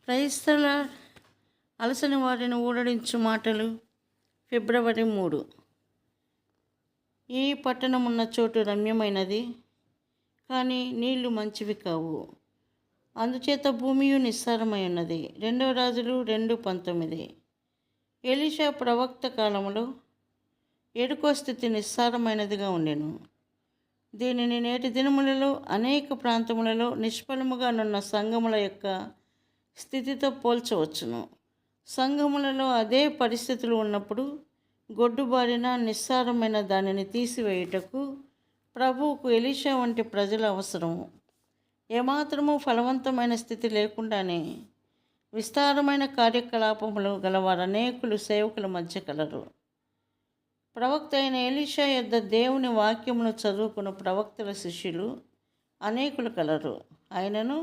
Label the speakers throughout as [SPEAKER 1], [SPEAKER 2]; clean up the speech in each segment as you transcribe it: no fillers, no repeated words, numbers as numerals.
[SPEAKER 1] క్రైస్తల అలసని వారిని ఊరడించు మాటలు. ఫిబ్రవరి 3. ఈ పట్టణమున్న చోటు రమ్యమైనది, కానీ నీళ్లు మంచివి కావు, అందుచేత భూమియు నిస్సారమై ఉన్నది. 2 రాజులు 2:19. ఎలీషా ప్రవక్త కాలంలో ఎడుకో స్థితి నిస్సారమైనదిగా ఉండెను. దీనిని నేటి దినములలో అనేక ప్రాంతములలో నిష్ఫలముగా నున్న సంఘముల యొక్క స్థితితో పోల్చవచ్చును. సంఘములలో అదే పరిస్థితులు ఉన్నప్పుడు గొడ్డుబారిన నిస్సారమైన దానిని తీసివేయుటకు ప్రభువుకు ఎలీషా వంటి ప్రజలు అవసరము. ఏమాత్రము ఫలవంతమైన స్థితి లేకుండానే విస్తారమైన కార్యకలాపములు గలవారు అనేకులు సేవకుల మధ్య కలరు. ప్రవక్త అయిన ఎలీషా యొద్ద దేవుని వాక్యమును చదువుకున్న ప్రవక్తల శిష్యులు అనేకులు కలరు. అయినను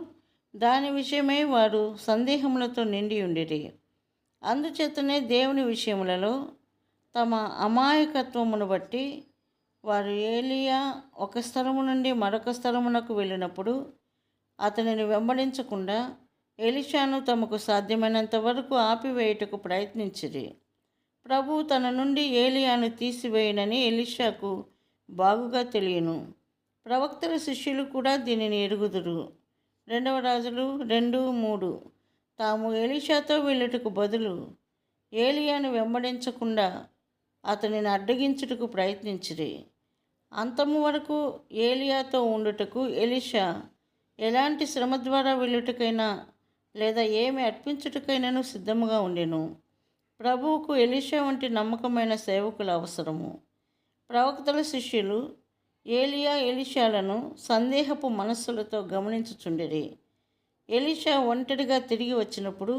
[SPEAKER 1] దాని విషయమై వారు సందేహములతో నిండి ఉండిరి. అందుచేతనే దేవుని విషయములలో తమ అమాయకత్వమును బట్టి వారు ఏలియా ఒక స్థలము నుండి మరొక స్థలమునకు వెళ్ళినప్పుడు అతనిని వెంబడించకుండా ఎలీషాను తమకు సాధ్యమైనంత వరకు ఆపివేయుటకు ప్రయత్నించిరి. ప్రభువు తన నుండి ఏలియాను తీసివేయనని ఎలీషాకు బాగుగా తెలియను. ప్రవక్తల శిష్యులు కూడా దీనిని ఎరుగుదురు. 2 రాజులు 2:3. తాము ఎలీషాతో వెళ్ళుటకు బదులు ఏలియాను వెంబడించకుండా అతనిని అడ్డగించుటకు ప్రయత్నించిరి. అంతము వరకు ఏలియాతో ఉండుటకు ఎలీషా ఎలాంటి శ్రమ ద్వారా వెళ్ళుటకైనా లేదా ఏమి అర్పించుటకైనాను సిద్ధముగా ఉండెను. ప్రభువుకు ఎలీషా వంటి నమ్మకమైన సేవకులు అవసరము. ప్రవక్తల శిష్యులు ఏలియా ఎలీషాలను సందేహపు మనస్సులతో గమనించుచుండిరి. ఎలీషా ఒంటరిగా తిరిగి వచ్చినప్పుడు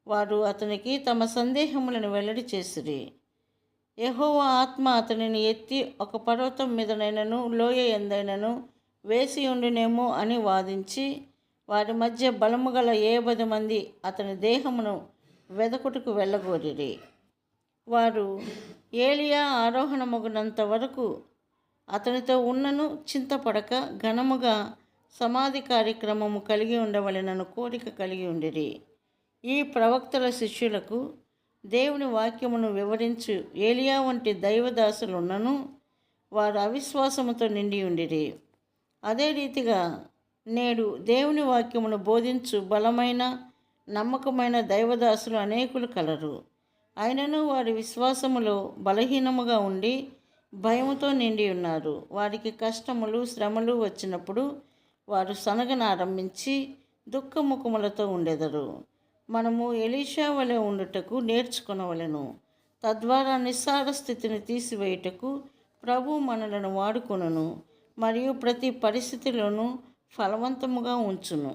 [SPEAKER 1] వారు అతనికి తమ సందేహములను వెల్లడి చేసిరి. యెహోవా ఆత్మ అతనిని ఎత్తి ఒక పర్వతం మీదనైనను లోయ ఎందైనను వేసి ఉండునేమో అని వాదించి వారి మధ్య బలము గల 70 మంది అతని దేహమును వెదకుటకు వెళ్ళగోరిరి. వారు ఏలియా ఆరోహణమగునంత వరకు అతనితో ఉన్నను చింతపడక ఘనముగా సమాధి కార్యక్రమము కలిగి ఉండవలెనను కోరిక కలిగి ఉండిరి. ఈ ప్రవక్తల శిష్యులకు దేవుని వాక్యమును వివరించు ఏలియా వంటి దైవదాసులున్నను వారు అవిశ్వాసముతో నిండి ఉండిరి. అదే రీతిగా నేడు దేవుని వాక్యమును బోధించు బలమైన నమ్మకమైన దైవదాసులు అనేకులు కలరు. అయినను వారి విశ్వాసములో బలహీనముగా ఉండి భయముతో నిండి ఉన్నారు. వారికి కష్టములు శ్రమలు వచ్చినప్పుడు వారు సనగనారంభించి దుఃఖముఖములతో ఉండెదరు. మనము ఎలీషా వలె ఉండుటకు నేర్చుకొనవలెను. తద్వారా నిస్సార స్థితిని తీసివేయుటకు ప్రభు మనలను వాడుకొనును మరియు ప్రతి పరిస్థితిలోనూ ఫలవంతముగా ఉంచును.